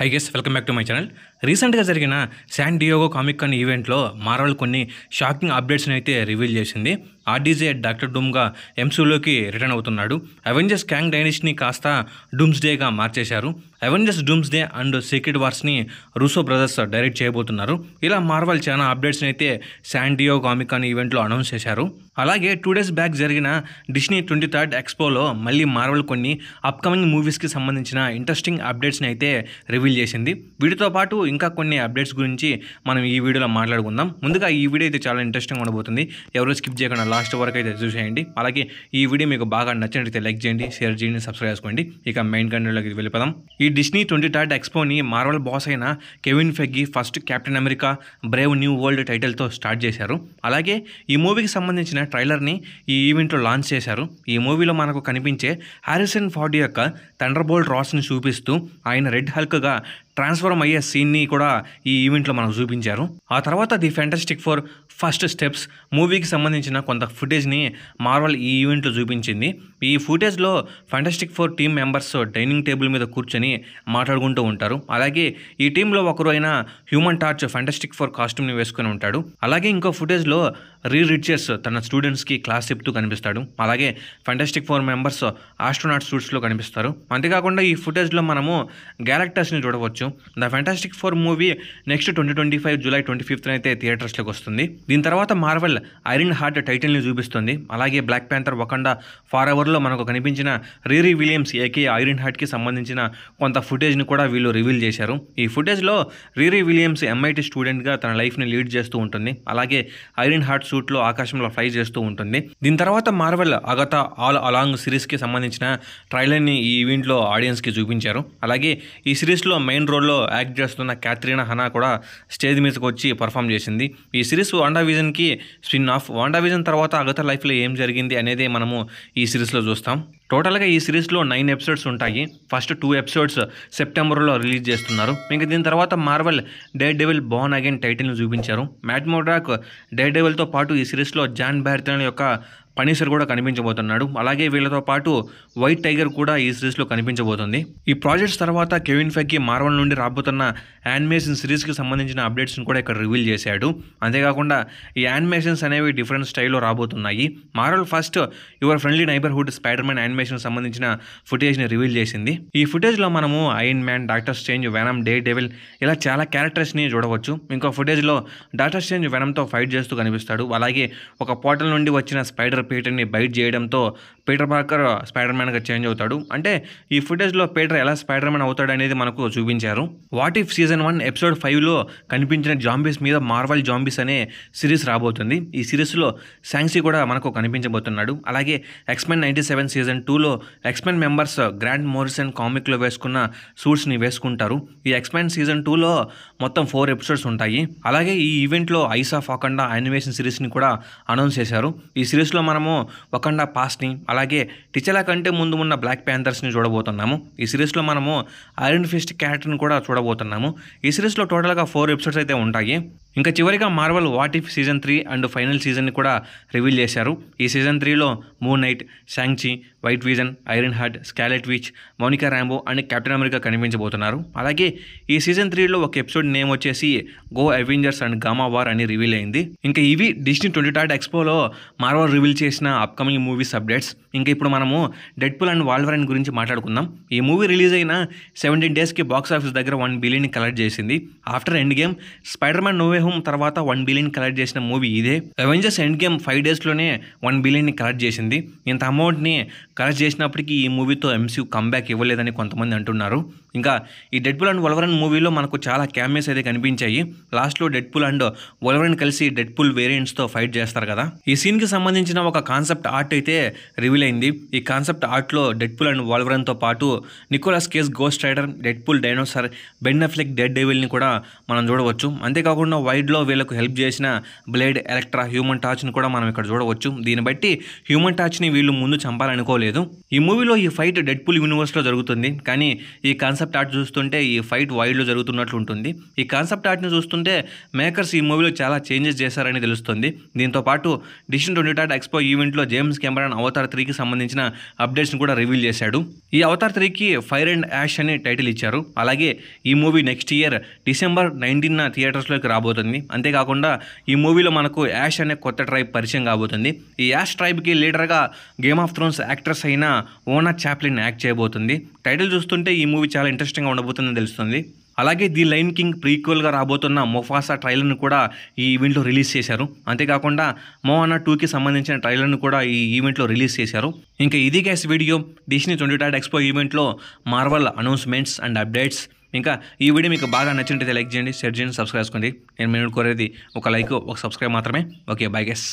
High guess welcome back to my channel. రీసెంట్గా జరిగిన San Diogo comic కాన్ ఈవెంట్లో Marvel కొన్ని షాకింగ్ అప్డేట్స్ని అయితే రివీల్ చేసింది. ఆర్డీజే డాక్టర్ డూమ్గా ఎంసీయూలోకి రిటర్న్ అవుతున్నాడు. అవెంజర్స్ క్యాంగ్ డైనిస్ట్ని కాస్త డూమ్స్డేగా మార్చేశారు. అవెంజర్స్ డూమ్స్డే అండ్ సీక్రెట్ వార్స్ని రూసో బ్రదర్స్ డైరెక్ట్ చేయబోతున్నారు. ఇలా మార్వెల్ చాలా అప్డేట్స్ని అయితే శాన్ డియోగో కామిక్ కాన్ ఈవెంట్లో అనౌన్స్ చేశారు. అలాగే 2 days బ్యాక్ జరిగిన డిస్నీ 23rd ఎక్స్పోలో మళ్ళీ మార్వెల్ కొన్ని అప్కమింగ్ మూవీస్కి సంబంధించిన ఇంట్రెస్టింగ్ అప్డేట్స్ని అయితే రివీల్ చేసింది. వీటితో పాటు ఇంకా కొన్ని అప్డేట్స్ గురించి మనం ఈ వీడియోలో మాట్లాడుకుందాం. ముందుగా ఈ వీడియో అయితే చాలా ఇంట్రెస్టింగ్ ఉండబోతుంది. ఎవరు స్కిప్ చేయకుండా లాస్ట్ వరకు అయితే చూసేయండి. అలాగే ఈ వీడియో మీకు బాగా నచ్చినట్లయితే లైక్ చేయండి, షేర్ చేయండి, సబ్స్క్రైబ్ చేసుకోండి. ఇక మెయిన్ కంటెంట్లోకి వెళ్ళిపోదాం. ఈ డిస్నీ 23rd ఎక్స్పోని మార్వెల్ బాస్ అయిన Kevin Feige first Captain America Brave New World టైటిల్తో స్టార్ట్ చేశారు. అలాగే ఈ మూవీకి సంబంధించిన ట్రైలర్ని ఈ ఈవెంట్లో లాంచ్ చేశారు. ఈ మూవీలో మనకు కనిపించే హారిసన్ ఫోర్డ్ యొక్క థండర్బోల్ట్ రాస్ని చూపిస్తూ ఆయన రెడ్ హల్క్గా ట్రాన్స్ఫార్మ్ అయ్యే సీన్ని కూడా ఈ ఈవెంట్లో మనకు చూపించారు. ఆ తర్వాత the Fantastic Four first steps మూవీకి సంబంధించిన కొంత ఫుటేజ్ని మార్వెల్ ఈ ఈవెంట్లో చూపించింది. ఈ ఫుటేజ్లో Fantastic Four team members dining table మీద కూర్చొని మాట్లాడుకుంటూ ఉంటారు. అలాగే ఈ టీంలో ఒకరు అయిన హ్యూమన్ టార్చ్ ఫ్యాంటాస్టిక్ ఫోర్ కాస్ట్యూమ్ని వేసుకొని ఉంటాడు. అలాగే ఇంకో ఫుటేజ్లో రిచర్డ్స్ తన స్టూడెంట్స్కి క్లాస్ చెప్తూ కనిపిస్తాడు. అలాగే ఫ్యాంటాస్టిక్ ఫోర్ మెంబర్స్ ఆస్ట్రోనాట్ సూట్స్లో కనిపిస్తారు. అంతేకాకుండా ఈ ఫుటేజ్లో మనము గ్యాలక్టర్స్ని చూడవచ్చు. The fantastic four movie next 2025 July 25th అయితే థియేటర్స్లోకి వస్తుంది. దీని తర్వాత మార్వెల్ ఐరన్ హార్ట్ టైటిల్ని చూపిస్తుంది. అలాగే బ్లాక్ ప్యాంథర్ వకండా ఫార్ ఎవర్లో మనకు కనిపించిన రీరీ విలియమ్స్ ఏకే ఐరన్ హార్ట్కి సంబంధించిన కొంత ఫుటేజ్ని కూడా వీళ్ళు రివీల్ చేశారు. ఈ ఫుటేజ్లో రీరీ విలియమ్స్ MIT స్టూడెంట్గా తన లైఫ్ని లీడ్ చేస్తూ ఉంటుంది. అలాగే ఐరన్ హార్ట్ సూట్లో ఆకాశంలో ఫ్లై చేస్తూ ఉంటుంది. దీని తర్వాత మార్వెల్ అగతా ఆల్ అలాంగ్ సిరీస్కి సంబంధించిన ట్రైలర్ని ఈ ఈవెంట్లో ఆడియన్స్కి చూపించారు. అలాగే ఈ సిరీస్లో మెయిన్ రోల్లో యాక్ట్ చేస్తున్న క్యాథరీనా హనా కూడా స్టేజ్ మీదకి వచ్చి పర్ఫామ్ చేసింది. ఈ సిరీస్ వాండావిజన్కి స్పిన్ ఆఫ్. వాండావిజన్ తర్వాత అగతా లైఫ్లో ఏం జరిగింది అనేది మనము ఈ సిరీస్లో చూస్తాం. టోటల్గా ఈ సిరీస్లో 9 ఎపిసోడ్స్ ఉంటాయి. ఫస్ట్ 2 ఎపిసోడ్స్ సెప్టెంబర్లో రిలీజ్ చేస్తున్నారు. ఇంకా దీని తర్వాత Marvel Daredevil born again టైటిల్ని చూపించారు. మ్యాట్ మోర్డాక్ డేర్ డెవిల్తో పాటు ఈ సిరీస్లో జాన్ బ్యార్థన్ యొక్క పనీసర్ కూడా కనిపించబోతున్నాడు. అలాగే వీళ్ళతో పాటు వైట్ టైగర్ కూడా ఈ సిరీస్లో కనిపించబోతుంది. ఈ ప్రాజెక్ట్స్ తర్వాత కెవిన్ ఫెగ్గీ మార్వెల్ నుండి రాబోతున్న యానిమేషన్ సిరీస్కి సంబంధించిన అప్డేట్స్ని కూడా ఇక్కడ రివీల్ చేశాడు. అంతేకాకుండా ఈ యానిమేషన్స్ అనేవి డిఫరెంట్ స్టైల్లో రాబోతున్నాయి. Marvel first your friendly neighbourhood Spider Man animation సంబంధించిన ఫుటేజ్ని రివీల్ చేసింది. ఈ ఫుటేజ్లో మనము Iron Man, doctor Strange, Venom, Daredevil ఇలా చాలా క్యారెక్టర్స్ని చూడవచ్చు. ఇంకో ఫుటేజ్లో డాక్టర్ స్ట్రేంజ్ వెనమ్తో ఫైట్ చేస్తూ కనిపిస్తాడు. అలాగే ఒక పోర్టల్ నుండి వచ్చిన స్పైడర్ పీటర్ని బైట్ చేయడంతో పీటర్ పార్కర్ స్పైడర్ మ్యాన్గా చేంజ్ అవుతాడు. అంటే ఈ ఫుటేజ్లో పీటర్ ఎలా స్పైడర్ మ్యాన్ అవుతాడు అనేది మనకు చూపించారు. వాట్ ఇఫ్ సీజన్ 1 ఎపిసోడ్ 5లో కనిపించిన జాంబీస్ మీద మార్వెల్ జాంబీస్ అనే సిరీస్ రాబోతుంది. ఈ సిరీస్లో శాంగ్సీ కూడా మనకు కనిపించబోతున్నాడు. అలాగే ఎక్స్మెన్ 97 సీజన్ 2లో ఎక్స్మెన్ మెంబర్స్ గ్రాంట్ మోరిసన్ కామిక్లో వేసుకున్న సూట్స్ని వేసుకుంటారు. ఈ ఎక్స్మెన్ సీజన్ 2లో మొత్తం 4 ఎపిసోడ్స్ ఉంటాయి. అలాగే ఈ ఈవెంట్లో ఐస్ ఆఫ్ వకండా యానిమేషన్ సిరీస్ని కూడా అనౌన్స్ చేశారు. ఈ సిరీస్లో మనము వకండా పాస్ట్ని అలాగే టిచెలా కంటే ముందు ఉన్న బ్లాక్ ప్యాంథర్స్ని చూడబోతున్నాము. ఈ సిరీస్లో మనము ఐరన్ ఫిస్ట్ క్యారెక్టర్ని కూడా చూడబోతున్నాము. ఈ సిరీస్లో టోటల్గా 4 ఎపిసోడ్స్ అయితే ఉంటాయి. ఇంకా చివరిగా Marvel What If season 3 and final సీజన్ని కూడా రివీల్ చేశారు. ఈ సీజన్ 3లో Moon Knight, Shang Chi, White Vision, Ironheart, Scarlet Witch, Monica Rambeau and Captain America కనిపించబోతున్నారు. అలాగే ఈ సీజన్ 3లో ఒక ఎపిసోడ్ నేమ్ వచ్చేసి go Avengers and gamma war అని రివీల్ అయింది. ఇంకా ఇవి డిస్నీ 23rd ఎక్స్పోలో మార్వెల్ రివీల్ చేసిన అప్కమింగ్ మూవీస్ అప్డేట్స్. ఇంకా ఇప్పుడు మనము డెడ్పూల్ అండ్ వాల్వరైన్ గురించి మాట్లాడుకుందాం. ఈ మూవీ రిలీజ్ అయిన 17 daysకి బాక్స్ ఆఫీస్ దగ్గర 1 billion కలెక్ట్ చేసింది. After end game spider man no way home తర్వాత 1 billion కలెక్ట్ చేసిన మూవీ ఇదే. అవెంజర్స్ ఎండ్ గేమ్ 5 daysలోనే 1 billion కలెక్ట్ చేసింది. ఇంత అమౌంట్ని కలెక్ట్ చేసినప్పటికీ ఈ మూవీతో MCU కంబ్యాక్ ఇవ్వలేదని కొంతమంది అంటున్నారు. ఇంకా ఈ డెడ్పూల్ అండ్ వల్వరైన్ మూవీలో మనకు చాలా క్యామియోస్ అయితే కనిపించాయి. లాస్ట్లో డెడ్పూల్ అండ్ వల్వరైన్ కలిసి డెడ్పూల్ వేరియంట్స్తో ఫైట్ చేస్తారు కదా. ఈ సీన్కి సంబంధించిన ఒక కాన్సెప్ట్ ఆర్ట్ అయితే రివీల్ అయింది. ఈ కాన్సెప్ట్ ఆర్ట్లో డెడ్పూల్ అండ్ వాల్వరైన్తో పాటు Nicolas Cage Ghost Rider, Deadpool dinosaur, Ben Affleck డెడ్ డెవిల్ని కూడా మనం చూడవచ్చు. అంతేకాకుండా వైడ్లో వీళ్ళకు హెల్ప్ చేసిన బ్లేడ్, ఎలక్ట్రా, హ్యూమన్ టార్చ్ని కూడా మనం ఇక్కడ చూడవచ్చు. దీన్ని బట్టి హ్యూమన్ టార్చ్ని వీళ్ళు ముందు చంపాలనుకోలేదు. ఈ మూవీలో ఈ ఫైట్ డెడ్పూల్ యూనివర్స్లో జరుగుతుంది. కానీ ఈ కాన్సెప్ట్ కాన్సెప్ట్ ఆర్ట్ చూస్తుంటే ఈ ఫైట్ వైల్డ్లో జరుగుతున్నట్లు ఉంటుంది. ఈ కాన్సెప్ట్ ఆర్ట్ని చూస్తుంటే మేకర్స్ ఈ మూవీలో చాలా చేంజెస్ చేశారని తెలుస్తుంది. దీంతోపాటు డిషన్ 20 ఎక్స్పో ఈవెంట్లో జేమ్స్ కెమెరాన్ అవతార్ 3కి సంబంధించిన అప్డేట్స్ని కూడా రివీల్ చేశాడు. ఈ అవతార్ 3కి ఫైర్ అండ్ యాష్ అని టైటిల్ ఇచ్చారు. అలాగే ఈ మూవీ నెక్స్ట్ ఇయర్ డిసెంబర్ 19న థియేటర్స్లోకి రాబోతుంది. అంతేకాకుండా ఈ మూవీలో మనకు యాష్ అనే కొత్త ట్రైబ్ పరిచయం కాబోతుంది. ఈ యాష్ ట్రైబ్కి లీడర్గా గేమ్ ఆఫ్ థ్రోన్స్ యాక్ట్రెస్ అయిన ఓనా చాప్లిన్ యాక్ట్ చేయబోతుంది. టైటిల్ చూస్తుంటే ఈ మూవీ చాలా ఇంట్రెస్టింగ్గా ఉండబోతుందని తెలుస్తుంది. అలాగే ది లయన్ కింగ్ ప్రీక్వెల్గా రాబోతున్న మొఫాసా ట్రైలర్ను కూడా ఈ ఈవెంట్లో రిలీజ్ చేశారు. అంతేకాకుండా మోవానా 2కి సంబంధించిన ట్రైలర్ను కూడా ఈ ఈవెంట్లో రిలీజ్ చేశారు. ఇంకా ఇది గ్యాస్ వీడియో డిస్నీ 20 ఎక్స్పో ఈవెంట్లో మార్వల్ అనౌన్స్మెంట్స్ అండ్ అప్డేట్స్. ఇంకా ఈ వీడియో మీకు బాగా నచ్చినట్లయితే లైక్ చేయండి, షేర్ చేయండి, సబ్స్క్రైబ్ చేసుకోండి. నేను కోరేది ఒక లైక్, ఒక సబ్స్క్రైబ్ మాత్రమే. Okay, by guess.